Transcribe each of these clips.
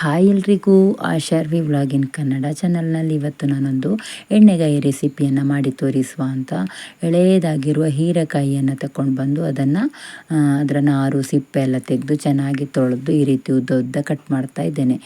Hi ಎಲ್ರಿಗೂ ಶರ್ವಿ ವ್ಲಾಗಿನ್ ಕನ್ನಡ ಚಾನಲ್ನಲ್ಲಿ ಇವತ್ತು ನಾನೊಂದು ಎಣ್ಣೆಗಾಯಿ ರೆಸಿಪಿಯನ್ನು ಮಾಡಿ ತೋರಿಸುವ ಅಂತ ಎಳೆಯದಾಗಿರುವ ಹೀರೆಕಾಯಿಯನ್ನು ತಗೊಂಡು ಬಂದು ಅದರ ನಾರು ಸಿಪ್ಪೆ ಎಲ್ಲ ತೆಗೆದು ಚೆನ್ನಾಗಿ ತೊಳೆದು ಈ ರೀತಿ ಉದ್ದ ಉದ್ದ ಕಟ್ ಮಾಡ್ತಾ ಇದ್ದೇನೆ.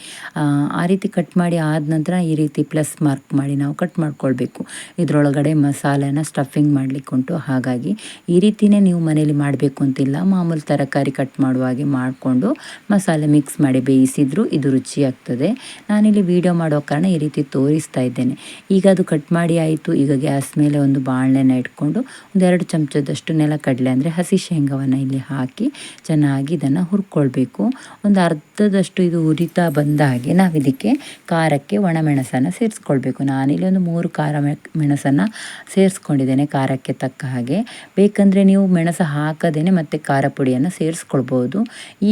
ಆ ರೀತಿ ಕಟ್ ಮಾಡಿ ಆದ ನಂತರ ಈ ರೀತಿ ಪ್ಲಸ್ ಮಾರ್ಕ್ ಮಾಡಿ ನಾವು ಕಟ್ ಮಾಡ್ಕೊಳ್ಬೇಕು. ಇದರೊಳಗಡೆ ಮಸಾಲೆನ ಸ್ಟಫಿಂಗ್ ಮಾಡಲಿಕ್ಕೆ ಉಂಟು. ಹಾಗಾಗಿ ಈ ರೀತಿಯೇ ನೀವು ಮನೇಲಿ ಮಾಡಬೇಕು ಅಂತಿಲ್ಲ, ಮಾಮೂಲು ತರಕಾರಿ ಕಟ್ ಮಾಡುವ ಹಾಗೆ ಮಾಡಿಕೊಂಡು ಮಸಾಲೆ ಮಿಕ್ಸ್ ಮಾಡಿ ಬೇಯಿಸಿದ್ರು ಇದು ರುಚಿಯಾಗ್ತದೆ. ನಾನಿಲ್ಲಿ ವಿಡಿಯೋ ಮಾಡೋ ಕಾರಣ ಈ ರೀತಿ ತೋರಿಸ್ತಾ ಇದ್ದೇನೆ. ಈಗ ಅದು ಕಟ್ ಮಾಡಿ ಆಯಿತು. ಈಗ ಗ್ಯಾಸ್ ಮೇಲೆ ಒಂದು ಬಾಣಲೆನ ಇಟ್ಕೊಂಡು 1-2 ಚಮಚದಷ್ಟು ನೆಲಕಡಲೆ ಅಂದರೆ ಹಸಿ ಶೇಂಗಾವನ್ನು ಇಲ್ಲಿ ಹಾಕಿ ಚೆನ್ನಾಗಿ ಇದನ್ನು ಹುರ್ಕೊಳ್ಬೇಕು. ಒಂದು ಅರ್ಧದಷ್ಟು ಇದು ಉರಿತಾ ಬಂದ ಹಾಗೆ ನಾವು ಇದಕ್ಕೆ ಖಾರಕ್ಕೆ ಒಣಮೆಣಸನ್ನು ಸೇರಿಸ್ಕೊಳ್ಬೇಕು. ನಾನಿಲ್ಲಿ ಒಂದು 3 ಮೆಣಸನ್ನು ಸೇರಿಸ್ಕೊಂಡಿದ್ದೇನೆ ಖಾರಕ್ಕೆ ತಕ್ಕ ಹಾಗೆ. ಬೇಕಂದರೆ ನೀವು ಮೆಣಸು ಹಾಕದೇನೆ ಮತ್ತು ಖಾರ ಪುಡಿಯನ್ನು ಸೇರಿಸ್ಕೊಳ್ಬೋದು.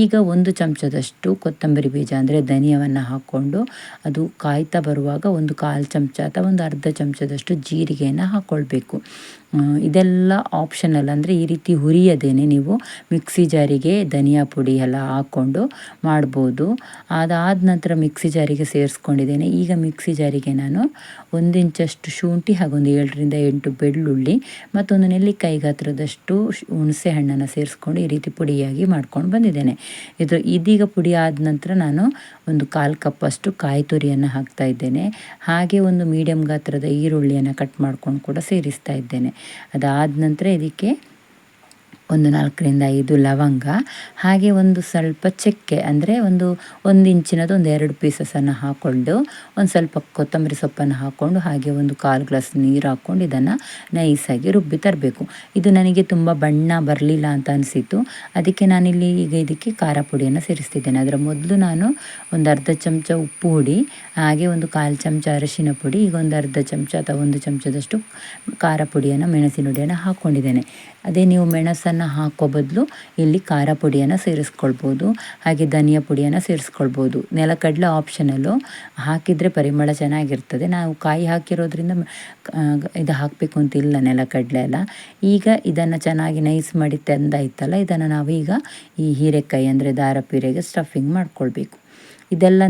ಈಗ 1 ಚಮಚದಷ್ಟು ಕೊತ್ತಂಬರಿ ಬೀಜ ಅಂದರೆ ಧನಿಯವನ್ನು ಹಾಕ್ಕೊಂಡು ಅದು ಕಾಯ್ತಾ ಬರುವಾಗ 1/4 ಚಮಚ ಅಥವಾ ಒಂದು ಅರ್ಧ ಚಮಚದಷ್ಟು ಜೀರಿಗೆಯನ್ನು ಹಾಕ್ಕೊಳ್ಬೇಕು. ಇದೆಲ್ಲ ಆಪ್ಷನಲ್, ಅಂದರೆ ಈ ರೀತಿ ಹುರಿಯದೇನೆ ನೀವು ಮಿಕ್ಸಿ ಜಾರಿಗೆ ಧನಿಯಾ ಪುಡಿ ಎಲ್ಲ ಹಾಕ್ಕೊಂಡು ಮಾಡ್ಬೋದು. ಅದಾದ ನಂತರ ಮಿಕ್ಸಿ ಜಾರಿಗೆ ಸೇರಿಸ್ಕೊಂಡಿದ್ದೇನೆ. ಈಗ ಮಿಕ್ಸಿ ಜಾರಿಗೆ ನಾನು 1 ಇಂಚಷ್ಟು ಶುಂಠಿ ಹಾಗೂ ಒಂದು 7-8 ಬೆಳ್ಳುಳ್ಳಿ ಮತ್ತೊಂದು ನೆಲ್ಲಿಕಾಯಿ ಗಾತ್ರದಷ್ಟು ಹುಣಸೆ ಹಣ್ಣನ್ನು ಸೇರಿಸ್ಕೊಂಡು ಈ ರೀತಿ ಪುಡಿಯಾಗಿ ಮಾಡ್ಕೊಂಡು ಬಂದಿದ್ದೇನೆ. ಇದೀಗ ಪುಡಿ ಆದ ನಂತರ ನಾನು ಒಂದು 1/4 ಕಪ್ಪಷ್ಟು ಕಾಯಿ ತುರಿಯನ್ನು ಹಾಕ್ತಾ ಇದ್ದೇನೆ. ಹಾಗೆ ಒಂದು ಮೀಡಿಯಮ್ ಗಾತ್ರದ ಈರುಳ್ಳಿಯನ್ನು ಕಟ್ ಮಾಡ್ಕೊಂಡು ಕೂಡ ಸೇರಿಸ್ತಾ ಇದ್ದೇನೆ. ಅದಾದ ನಂತರ ಇದಕ್ಕೆ ಒಂದು 4-5 ಲವಂಗ, ಹಾಗೆ ಒಂದು ಸ್ವಲ್ಪ ಚಕ್ಕೆ ಅಂದರೆ ಒಂದು ಇಂಚಿನದು 2 ಪೀಸಸನ್ನು ಹಾಕ್ಕೊಂಡು ಒಂದು ಸ್ವಲ್ಪ ಕೊತ್ತಂಬರಿ ಸೊಪ್ಪನ್ನು ಹಾಕ್ಕೊಂಡು ಹಾಗೆ ಒಂದು 1/4 ಗ್ಲಾಸ್ ನೀರು ಹಾಕ್ಕೊಂಡು ಇದನ್ನು ನೈಸಾಗಿ ರುಬ್ಬಿ ತರಬೇಕು. ಇದು ನನಗೆ ತುಂಬ ಬಣ್ಣ ಬರಲಿಲ್ಲ ಅಂತ ಅನಿಸಿತು. ಅದಕ್ಕೆ ನಾನಿಲ್ಲಿ ಈಗ ಇದಕ್ಕೆ ಖಾರ ಪುಡಿಯನ್ನು ಸೇರಿಸ್ತಿದ್ದೇನೆ. ಅದರ ಮೊದಲು ನಾನು ಒಂದು ಅರ್ಧ ಚಮಚ ಉಪ್ಪು ಹುಡಿ, ಹಾಗೆ ಒಂದು 1/4 ಚಮಚ ಅರಿಶಿನ ಪುಡಿ, ಈಗ ಒಂದು ಅರ್ಧ ಚಮಚ ಅಥವಾ 1 ಚಮಚದಷ್ಟು ಖಾರ ಪುಡಿಯನ್ನು ಮೆಣಸಿನ ಹುಡಿಯನ್ನು ಹಾಕ್ಕೊಂಡಿದ್ದೇನೆ. ಅದೇ ನೀವು ಮೆಣಸನ್ನು ಹಾಕೋ ಬದಲು ಇಲ್ಲಿ ಖಾರ ಪುಡಿಯನ್ನು ಸೇರಿಸ್ಕೊಳ್ಬೋದು, ಹಾಗೆ ಧನಿಯಾ ಪುಡಿಯನ್ನು ಸೇರಿಸ್ಕೊಳ್ಬೋದು. ನೆಲಕಡಲೆ ಆಪ್ಷನಲ್ಲು, ಹಾಕಿದರೆ ಪರಿಮಳ ಚೆನ್ನಾಗಿರ್ತದೆ. ನಾವು ಕಾಯಿ ಹಾಕಿರೋದ್ರಿಂದ ಇದು ಹಾಕಬೇಕು ಅಂತಿಲ್ಲ ನೆಲಕಡಲೆ ಎಲ್ಲ. ಈಗ ಇದನ್ನು ಚೆನ್ನಾಗಿ ನೈಸ್ ಮಾಡಿ ತಂದಾಯ್ತಲ್ಲ, ಇದನ್ನು ನಾವು ಈಗ ಈ ಹೀರೆಕಾಯಿ ಅಂದರೆ ದಾರಪೀರೆಗೆ ಸ್ಟಫಿಂಗ್ ಮಾಡ್ಕೊಳ್ಬೇಕು. ಇದೆಲ್ಲ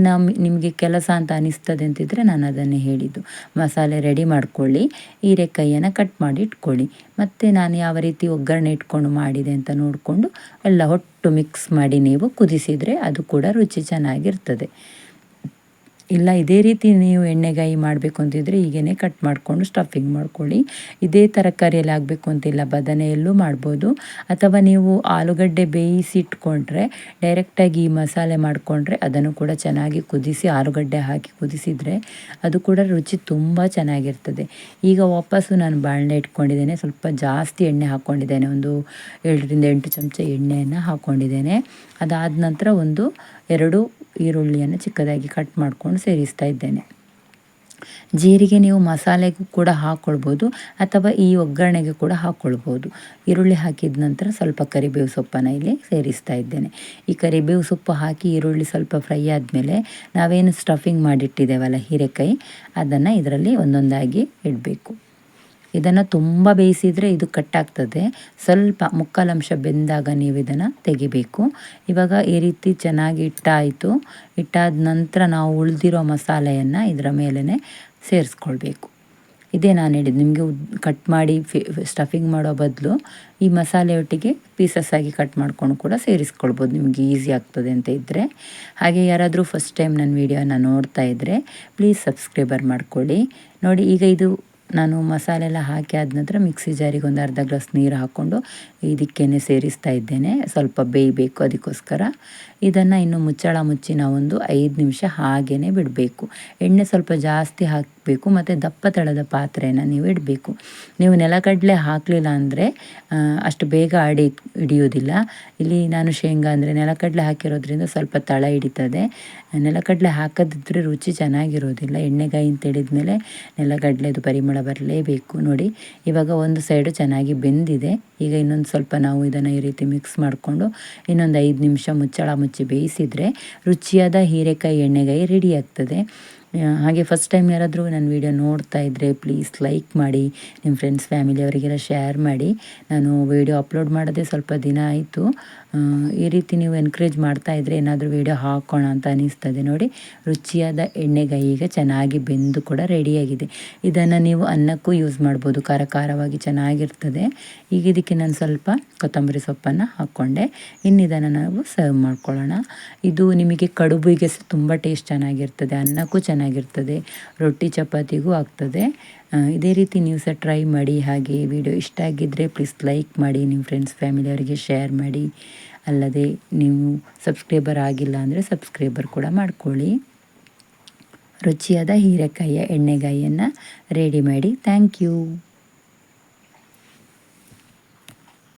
ನಿಮಗೆ ಕೆಲಸ ಅಂತ ಅನಿಸ್ತದೆ ಅಂತಿದ್ರೆ ನಾನು ಅದನ್ನೇ ಹೇಳಿದ್ದು. ಮಸಾಲೆ ರೆಡಿ ಮಾಡ್ಕೊಳ್ಳಿ, ಹೀರೆಕಾಯಿಯನ್ನು ಕಟ್ ಮಾಡಿ ಇಟ್ಕೊಳ್ಳಿ, ಮತ್ತು ನಾನು ಯಾವ ರೀತಿ ಒಗ್ಗರಣೆ ಇಟ್ಕೊಂಡು ಮಾಡಿದೆ ಅಂತ ನೋಡಿಕೊಂಡು ಎಲ್ಲ ಒಟ್ಟು ಮಿಕ್ಸ್ ಮಾಡಿ ನೀವು ಕುದಿಸಿದರೆ ಅದು ಕೂಡ ರುಚಿ ಚೆನ್ನಾಗಿರ್ತದೆ. ಇಲ್ಲ ಇದೇ ರೀತಿ ನೀವು ಎಣ್ಣೆಗಾಯಿ ಮಾಡಬೇಕು ಅಂತಿದ್ರೆ ಹೀಗೇ ಕಟ್ ಮಾಡಿಕೊಂಡು ಸ್ಟಫಿಂಗ್ ಮಾಡ್ಕೊಳ್ಳಿ. ಇದೇ ತರಕಾರಿಯಲ್ಲಿ ಆಗಬೇಕು ಅಂತಿಲ್ಲ, ಬದನೆಯಲ್ಲೂ ಮಾಡ್ಬೋದು. ಅಥವಾ ನೀವು ಆಲೂಗಡ್ಡೆ ಬೇಯಿಸಿ ಇಟ್ಕೊಂಡ್ರೆ ಡೈರೆಕ್ಟಾಗಿ ಈ ಮಸಾಲೆ ಮಾಡಿಕೊಂಡ್ರೆ ಅದನ್ನು ಕೂಡ ಚೆನ್ನಾಗಿ ಕುದಿಸಿ ಆಲೂಗಡ್ಡೆ ಹಾಕಿ ಕುದಿಸಿದರೆ ಅದು ಕೂಡ ರುಚಿ ತುಂಬ ಚೆನ್ನಾಗಿರ್ತದೆ. ಈಗ ವಾಪಸ್ಸು ನಾನು ಬಾಣಲೆ ಇಟ್ಕೊಂಡಿದ್ದೇನೆ, ಸ್ವಲ್ಪ ಜಾಸ್ತಿ ಎಣ್ಣೆ ಹಾಕ್ಕೊಂಡಿದ್ದೇನೆ, ಒಂದು 7-8 ಚಮಚ ಎಣ್ಣೆಯನ್ನು ಹಾಕ್ಕೊಂಡಿದ್ದೇನೆ. ಅದಾದ ನಂತರ 1-2 ಈರುಳ್ಳಿಯನ್ನು ಚಿಕ್ಕದಾಗಿ ಕಟ್ ಮಾಡ್ಕೊಂಡು ಸೇರಿಸ್ತಾ ಇದ್ದೇನೆ. ಜೀರಿಗೆ ನೀವು ಮಸಾಲೆಗೂ ಕೂಡ ಹಾಕ್ಕೊಳ್ಬೋದು ಅಥವಾ ಈ ಒಗ್ಗರಣೆಗೆ ಕೂಡ ಹಾಕ್ಕೊಳ್ಬೋದು. ಈರುಳ್ಳಿ ಹಾಕಿದ ನಂತರ ಸ್ವಲ್ಪ ಕರಿಬೇವು ಸೊಪ್ಪನ್ನು ಇಲ್ಲಿ ಸೇರಿಸ್ತಾ ಇದ್ದೇನೆ. ಈ ಕರಿಬೇವು ಸೊಪ್ಪು ಹಾಕಿ ಈರುಳ್ಳಿ ಸ್ವಲ್ಪ ಫ್ರೈ ಆದಮೇಲೆ ನಾವೇನು ಸ್ಟಫಿಂಗ್ ಮಾಡಿಟ್ಟಿದ್ದೇವಲ್ಲ ಹೀರೆಕಾಯಿ, ಅದನ್ನು ಇದರಲ್ಲಿ ಒಂದೊಂದಾಗಿ ಇಡಬೇಕು. ಇದನ್ನು ತುಂಬ ಬೇಯಿಸಿದರೆ ಇದು ಕಟ್ಟಾಗ್ತದೆ. ಸ್ವಲ್ಪ 1/4 ಅಂಶ ಬೆಂದಾಗ ನೀವು ಇದನ್ನು ತೆಗಿಬೇಕು. ಇವಾಗ ಈ ರೀತಿ ಚೆನ್ನಾಗಿ ಇಟ್ಟಾದ ನಂತರ ನಾವು ಉಳಿದಿರೋ ಮಸಾಲೆಯನ್ನು ಇದರ ಮೇಲೇ ಸೇರಿಸ್ಕೊಳ್ಬೇಕು. ಇದೇ ನಾನು ಹೇಳಿದ್ದು ನಿಮಗೆ, ಕಟ್ ಮಾಡಿ ಸ್ಟಫಿಂಗ್ ಮಾಡೋ ಬದಲು ಈ ಮಸಾಲೆ ಒಟ್ಟಿಗೆ ಪೀಸಸ್ ಆಗಿ ಕಟ್ ಮಾಡ್ಕೊಂಡು ಕೂಡ ಸೇರಿಸ್ಕೊಳ್ಬೋದು, ನಿಮಗೆ ಈಸಿ ಆಗ್ತದೆ ಅಂತ ಇದ್ದರೆ. ಹಾಗೆ ಯಾರಾದರೂ ಫಸ್ಟ್ ಟೈಮ್ ನನ್ನ ವೀಡಿಯೋನ ನೋಡ್ತಾ ಇದ್ದರೆ ಪ್ಲೀಸ್ ಸಬ್ಸ್ಕ್ರೈಬರ್ ಮಾಡ್ಕೊಳ್ಳಿ. ನೋಡಿ, ಈಗ ಇದು ನಾನು ಮಸಾಲೆ ಎಲ್ಲ ಹಾಕಿ ಆದ ನಂತರ ಮಿಕ್ಸಿ ಜಾರಿಗೆ ಒಂದು ಅರ್ಧ ಗ್ಲಾಸ್ ನೀರು ಹಾಕ್ಕೊಂಡು ಇದಕ್ಕೇನೆ ಸೇರಿಸ್ತಾ ಇದ್ದೇನೆ. ಸ್ವಲ್ಪ ಬೇಯಬೇಕು, ಅದಕ್ಕೋಸ್ಕರ ಇದನ್ನು ಇನ್ನು ಮುಚ್ಚಳ ಮುಚ್ಚಿ ನಾವೊಂದು 5 ನಿಮಿಷ ಹಾಗೇ ಬಿಡಬೇಕು. ಎಣ್ಣೆ ಸ್ವಲ್ಪ ಜಾಸ್ತಿ ಹಾಕಬೇಕು ಮತ್ತು ದಪ್ಪ ತಳದ ಪಾತ್ರೆಯನ್ನು ನೀವು ಇಡಬೇಕು. ನೀವು ನೆಲಗಡಲೆ ಹಾಕಲಿಲ್ಲ ಅಂದರೆ ಅಷ್ಟು ಬೇಗ ಹಿಡಿಯೋದಿಲ್ಲ. ಇಲ್ಲಿ ನಾನು ಶೇಂಗಾ ಅಂದರೆ ನೆಲಗಡಲೆ ಹಾಕಿರೋದ್ರಿಂದ ಸ್ವಲ್ಪ ತಳ ಹಿಡಿತದೆ. ನೆಲಗಡಲೆ ಹಾಕದಿದ್ದರೆ ರುಚಿ ಚೆನ್ನಾಗಿರೋದಿಲ್ಲ. ಎಣ್ಣೆಗಾಯಿ ಅಂತ ಹೇಳಿದ್ಮೇಲೆ ನೆಲಗಡಲೆದು ಪರಿಮಳ ಬರಲೇಬೇಕು. ನೋಡಿ, ಇವಾಗ ಒಂದು ಸೈಡು ಚೆನ್ನಾಗಿ ಬೆಂದಿದೆ. ಈಗ ಇನ್ನೊಂದು ಸ್ವಲ್ಪ ನಾವು ಇದನ್ನು ಈ ರೀತಿ ಮಿಕ್ಸ್ ಮಾಡಿಕೊಂಡು ಇನ್ನೊಂದು 5 ನಿಮಿಷ ಮುಚ್ಚಳ ಮುಚ್ಚಿ ಬೇಯಿಸಿದರೆ ರುಚಿಯಾದ ಹೀರೆಕಾಯಿ ಎಣ್ಣೆಗಾಯಿ ರೆಡಿ ಆಗ್ತದೆ. ಹಾಗೆ ಫಸ್ಟ್ ಟೈಮ್ ಯಾರಾದರೂ ನನ್ನ ವೀಡಿಯೋ ನೋಡ್ತಾ ಇದ್ದರೆ ಪ್ಲೀಸ್ ಲೈಕ್ ಮಾಡಿ, ನಿಮ್ಮ ಫ್ರೆಂಡ್ಸ್ ಫ್ಯಾಮಿಲಿ ಅವರಿಗೆಲ್ಲ ಶೇರ್ ಮಾಡಿ. ನಾನು ವೀಡಿಯೋ ಅಪ್ಲೋಡ್ ಮಾಡೋದೇ ಸ್ವಲ್ಪ ದಿನ ಆಯಿತು, ಈ ರೀತಿ ನೀವು ಎನ್ಕರೇಜ್ ಮಾಡ್ತಾ ಇದ್ದರೆ ಏನಾದರೂ ವೀಡಿಯೋ ಹಾಕೋಣ ಅಂತ ಅನಿಸ್ತದೆ. ನೋಡಿ, ರುಚಿಯಾದ ಎಣ್ಣೆಗಾಯಿ ಈಗ ಚೆನ್ನಾಗಿ ಬೆಂದು ಕೂಡ ರೆಡಿಯಾಗಿದೆ. ಇದನ್ನು ನೀವು ಅನ್ನಕ್ಕೂ ಯೂಸ್ ಮಾಡ್ಬೋದು, ಖಾರ ಖಾರವಾಗಿ ಚೆನ್ನಾಗಿರ್ತದೆ. ಈಗ ಇದಕ್ಕೆ ನಾನು ಸ್ವಲ್ಪ ಕೊತ್ತಂಬರಿ ಸೊಪ್ಪನ್ನು ಹಾಕ್ಕೊಂಡೆ. ಇನ್ನು ಇದನ್ನು ನಾವು ಸರ್ವ್ ಮಾಡ್ಕೊಳ್ಳೋಣ. ಇದು ನಿಮಗೆ ಕಡುಬಿಗೆ ತುಂಬ ಟೇಸ್ಟ್ ಚೆನ್ನಾಗಿರ್ತದೆ, ಅನ್ನಕ್ಕೂ ಚೆನ್ನಾಗಿರ್ತದೆ, ರೊಟ್ಟಿ ಚಪಾತಿಗೂ ಆಗ್ತದೆ. ಇದೇ ರೀತಿ ನೀವು ಸಹ ಟ್ರೈ ಮಾಡಿ. ಹಾಗೆ ವಿಡಿಯೋ ಇಷ್ಟ ಆಗಿದ್ದರೆ ಪ್ಲೀಸ್ ಲೈಕ್ ಮಾಡಿ, ನಿಮ್ಮ ಫ್ರೆಂಡ್ಸ್ ಫ್ಯಾಮಿಲಿಯವರಿಗೆ ಶೇರ್ ಮಾಡಿ. ಅಲ್ಲದೆ ನೀವು ಸಬ್ಸ್ಕ್ರೈಬರ್ ಆಗಿಲ್ಲ ಅಂದರೆ ಸಬ್ಸ್ಕ್ರೈಬರ್ ಕೂಡ ಮಾಡ್ಕೊಳ್ಳಿ. ರುಚಿಯಾದ ಹೀರೆಕಾಯಿಯ ಎಣ್ಣೆಗಾಯಿಯನ್ನು ರೆಡಿ ಮಾಡಿ. Thank you.